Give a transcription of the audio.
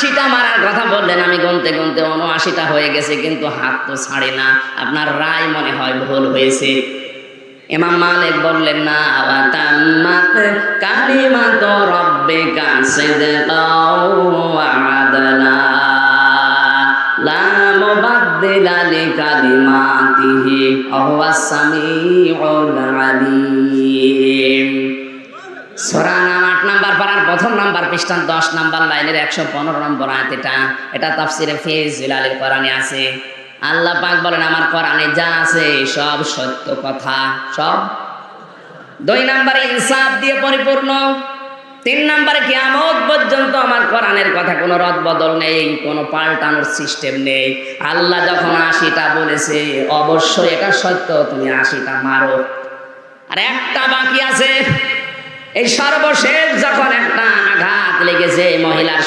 80টা মারার কথা বললেন, আমি গুনতে গুনতে 79টা হয়ে গেছে, কিন্তু হাত তো ছাড়ে না। আপনার রায় মনে হয় ভুল হয়েছে। ইমাম মালিক বললেন না, ওয়া তাম্মাত কালিমাতু রাব্বিকা সিদকাও ওয়া আদলা লা মুবাদদিলা লিকালিমাতিহি ওয়া হুয়াস সামিউল আলিম। সূরা নাম 8 নাম্বার পারার প্রথম নাম্বার পৃষ্ঠা 10 নাম্বার লাইনের 115 নম্বর আয়াত। এটা তাফসিরে ফিজ জিলালিল কোরআনে আছে। আল্লাহ পাক বলেন, আমার কোরআনে যা আছে সব সত্য কথা, সব। 2 নাম্বারে ইনসাফ দিয়ে পরিপূর্ণ। 3 নাম্বারে কিয়ামত পর্যন্ত আমার কোরআনের কথা কোনো রদ বদল নেই, কোনো পাল্টানোর সিস্টেম নেই। আল্লাহ যখন 80টা বলেছে, অবশ্যই এটা সত্য, তুমি 80টা মারো। আর একটা বাকি আছে। এই সর্বশেষ যখন একটা আঘাত লেগেছে মহিলার